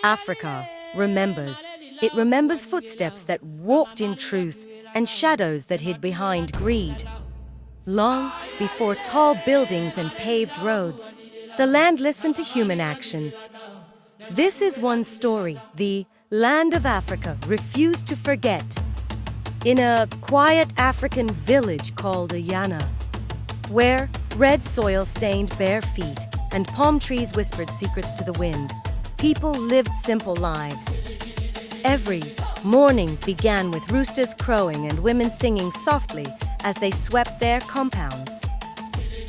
Africa remembers. It remembers footsteps that walked in truth and shadows that hid behind greed. Long before tall buildings and paved roads, the land listened to human actions. This is one story the land of Africa refused to forget. In a quiet African village called Ayana, where red soil stained bare feet and palm trees whispered secrets to the wind, people lived simple lives. Every morning began with roosters crowing and women singing softly as they swept their compounds.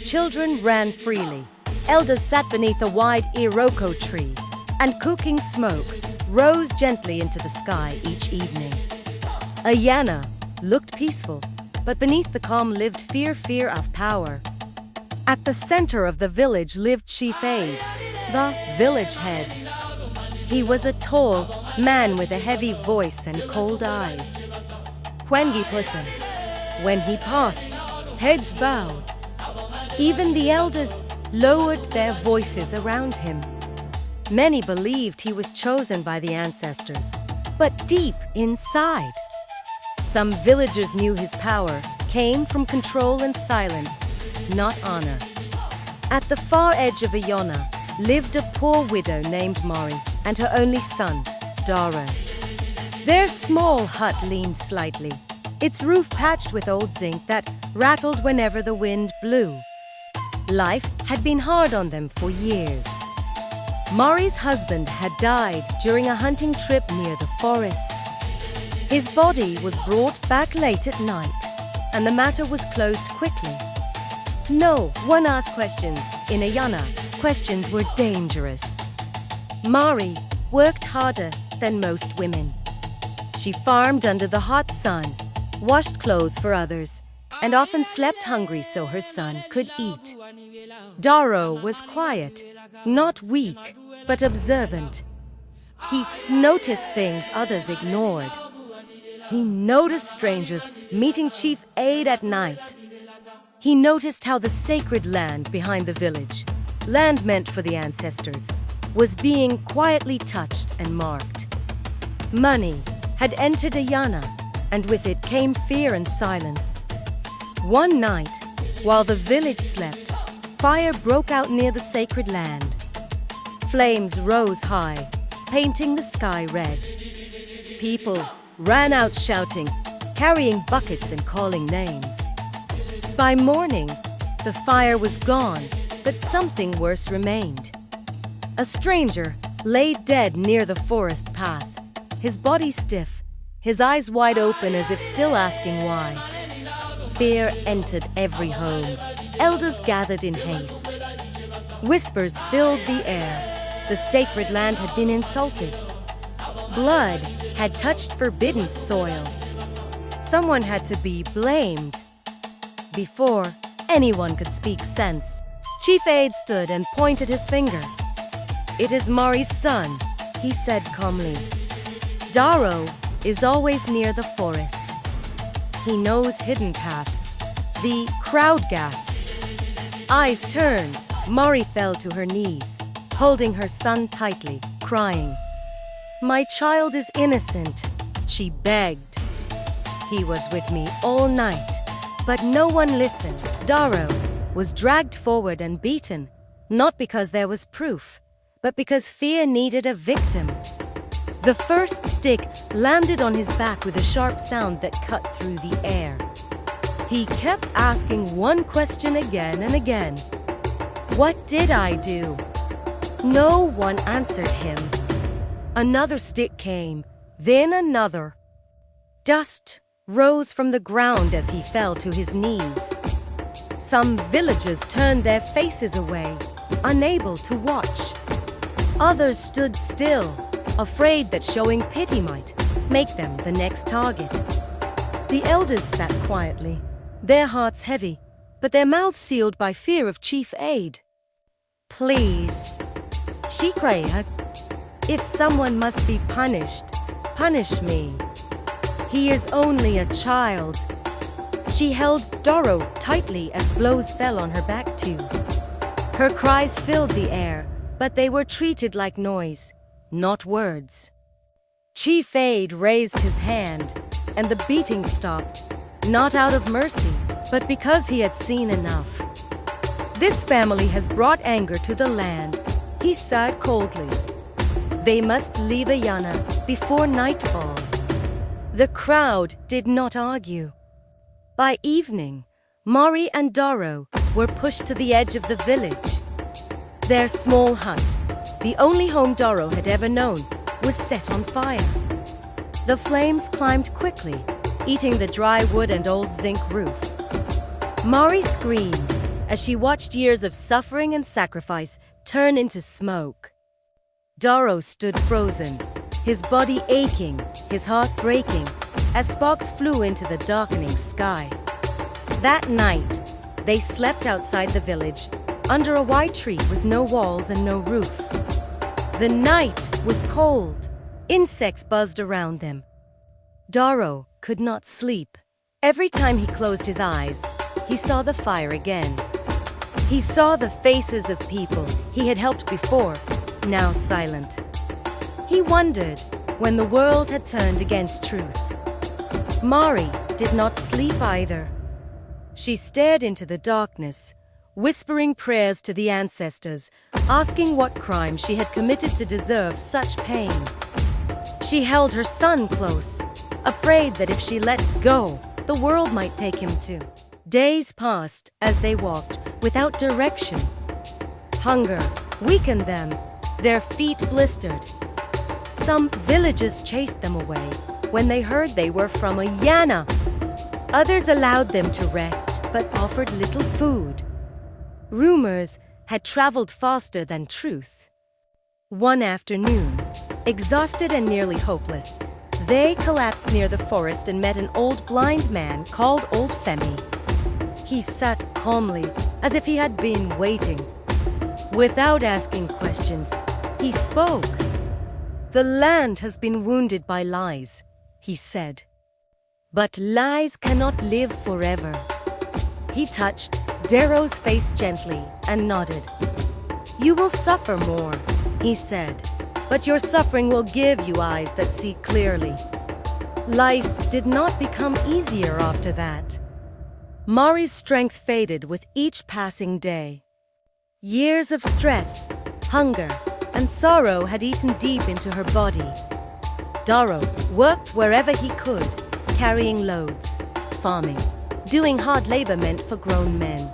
Children ran freely, elders sat beneath a wide iroko tree, and cooking smoke rose gently into the sky each evening. Ayana looked peaceful, but beneath the calm lived fear of power. At the center of the village lived Chief Aid, the village head. He was a tall man with a heavy voice and cold eyes. When he listened, when he passed, heads bowed. Even the elders lowered their voices around him. Many believed he was chosen by the ancestors, but deep inside, some villagers knew his power came from control and silence, not honor. At the far edge of Ayana lived a poor widow named Mari and her only son, Daro. Their small hut leaned slightly, its roof patched with old zinc that rattled whenever the wind blew. Life had been hard on them for years. Mari's husband had died during a hunting trip near the forest. His body was brought back late at night, and the matter was closed quickly. No one asked questions. In Ayana, questions were dangerous. Mari worked harder than most women. She farmed under the hot sun, washed clothes for others, and often slept hungry so her son could eat. Daro was quiet, not weak, but observant. He noticed things others ignored. He noticed strangers meeting Chief Aid at night. He noticed how the sacred land behind the village, land meant for the ancestors, was being quietly touched and marked. Money had entered Ayana, and with it came fear and silence. One night, while the village slept, fire broke out near the sacred land. Flames rose high, painting the sky red. People ran out shouting, carrying buckets and calling names. By morning, the fire was gone, but something worse remained. A stranger lay dead near the forest path, his body stiff, his eyes wide open as if still asking why. Fear entered every home. Elders gathered in haste. Whispers filled the air. The sacred land had been insulted. Blood had touched forbidden soil. Someone had to be blamed. Before anyone could speak sense, Chief Aid stood and pointed his finger. "It is Mari's son," he said calmly. "Daro is always near the forest. He knows hidden paths." The crowd gasped. Eyes turned, Mari fell to her knees, holding her son tightly, crying. "My child is innocent," she begged. "He was with me all night." But no one listened. Daro was dragged forward and beaten, not because there was proof, but because fear needed a victim. The first stick landed on his back with a sharp sound that cut through the air. He kept asking one question again and again. "What did I do?" No one answered him. Another stick came, then another. Dust rose from the ground as he fell to his knees. Some villagers turned their faces away, unable to watch. Others stood still, afraid that showing pity might make them the next target. The elders sat quietly, their hearts heavy, but their mouths sealed by fear of Chief Aid. "Please," she cried, "if someone must be punished, punish me. He is only a child." She held Daro tightly as blows fell on her back too. Her cries filled the air, but they were treated like noise. not words. Chief Aide raised his hand, and the beating stopped, not out of mercy, but because he had seen enough. This family has brought anger to the land, he sighed coldly. They must leave Ayana before nightfall. The crowd did not argue. By evening, Mari and Daro were pushed to the edge of the village. Their small hut, the only home Daro had ever known, was set on fire. The flames climbed quickly, eating the dry wood and old zinc roof. Mari screamed as she watched years of suffering and sacrifice turn into smoke. Daro stood frozen, his body aching, his heart breaking, as sparks flew into the darkening sky. That night, they slept outside the village, under a white tree with no walls and no roof. The night was cold. Insects buzzed around them. Daro could not sleep. Every time he closed his eyes, he saw the fire again. He saw the faces of people he had helped before, now silent. He wondered when the world had turned against truth. Mari did not sleep either. She stared into the darkness, whispering prayers to the ancestors, asking what crime she had committed to deserve such pain. She held her son close, afraid that if she let go, the world might take him too. Days passed as they walked, without direction. Hunger weakened them, their feet blistered. Some villagers chased them away when they heard they were from Ayana. Others allowed them to rest, but offered little food. Rumors had traveled faster than truth. One afternoon, exhausted and nearly hopeless, they collapsed near the forest and met an old blind man called Old Femi. He sat calmly, as if he had been waiting. Without asking questions, he spoke. "The land has been wounded by lies," he said. "But lies cannot live forever." He touched Daro's face gently and nodded. "You will suffer more," he said, "but your suffering will give you eyes that see clearly." Life did not become easier after that. Mari's strength faded with each passing day. Years of stress, hunger, and sorrow had eaten deep into her body. Daro worked wherever he could, carrying loads, farming, doing hard labor meant for grown men.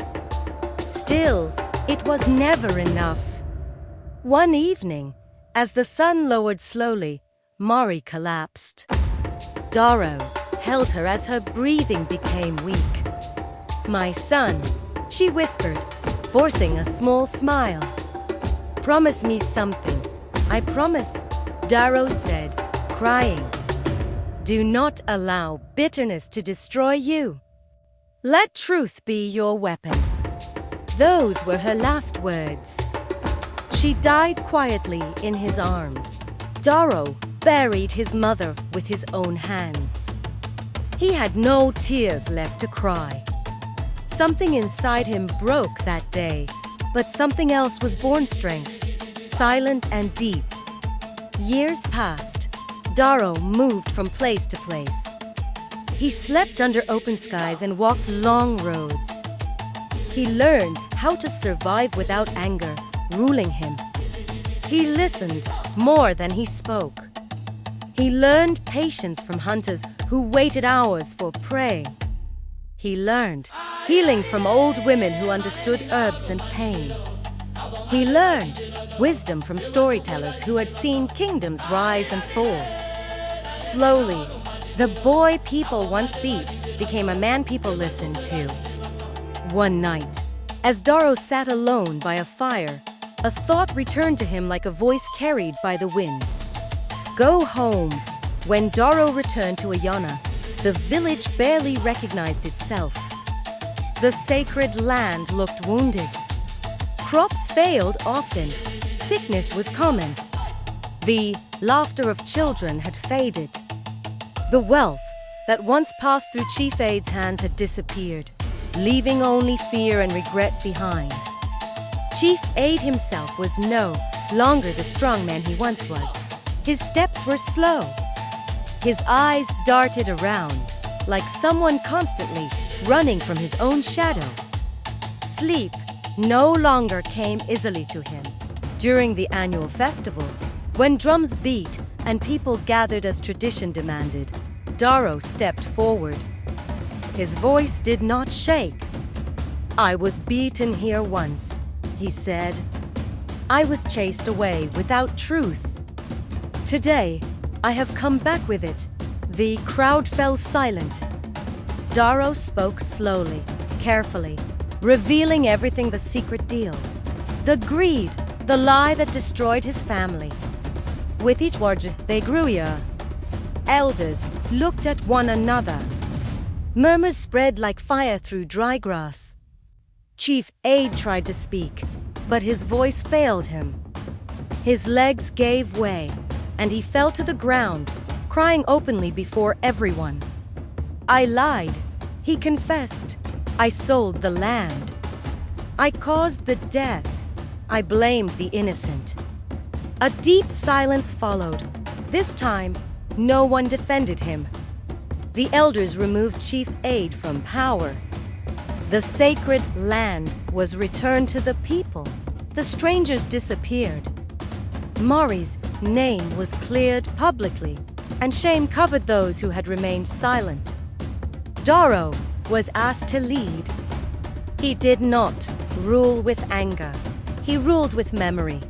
Still, it was never enough. One evening, as the sun lowered slowly, Mari collapsed. Daro held her as her breathing became weak. "My son," she whispered, forcing a small smile. "Promise me something." "I promise," Daro said, crying. "Do not allow bitterness to destroy you. Let truth be your weapon." Those were her last words. She died quietly in his arms. Daro buried his mother with his own hands. He had no tears left to cry. Something inside him broke that day, but something else was born strength, silent and deep. Years passed. Daro moved from place to place. He slept under open skies and walked long roads. He learned how to survive without anger ruling him. He listened more than he spoke. He learned patience from hunters who waited hours for prey. He learned healing from old women who understood herbs and pain. He learned wisdom from storytellers who had seen kingdoms rise and fall. Slowly, the boy people once beat became a man people listened to. One night, as Daro sat alone by a fire, a thought returned to him like a voice carried by the wind. Go home. When Daro returned to Ayana, the village barely recognized itself. The sacred land looked wounded. Crops failed often. Sickness was common. The laughter of children had faded. The wealth that once passed through Chief Aide's hands had disappeared, leaving only fear and regret behind. Chief Aide himself was no longer the strong man he once was. His steps were slow. His eyes darted around, like someone constantly running from his own shadow. Sleep no longer came easily to him. During the annual festival, when drums beat and people gathered as tradition demanded, Daro stepped forward. His voice did not shake. "I was beaten here once," he said. "I was chased away without truth. Today, I have come back with it." The crowd fell silent. Daro spoke slowly, carefully, revealing everything the secret deals. The greed, the lie that destroyed his family. With each word they grew. Elders looked at one another. Murmurs spread like fire through dry grass. Chief Aid tried to speak, but his voice failed him. His legs gave way, and he fell to the ground, crying openly before everyone. "I lied," he confessed. "I sold the land. I caused the death. I blamed the innocent." A deep silence followed. This time, no one defended him. The elders removed Chief Aid from power. The sacred land was returned to the people. The strangers disappeared. Mari's name was cleared publicly, and shame covered those who had remained silent. Daro was asked to lead. He did not rule with anger. He ruled with memory.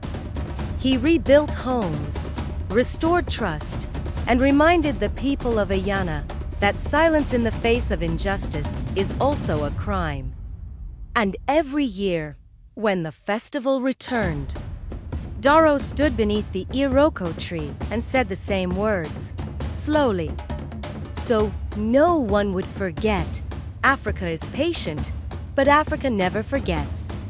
He rebuilt homes, restored trust, and reminded the people of Ayana that silence in the face of injustice is also a crime. And every year, when the festival returned, Daro stood beneath the Iroko tree and said the same words, slowly, so no one would forget. Africa is patient, but Africa never forgets.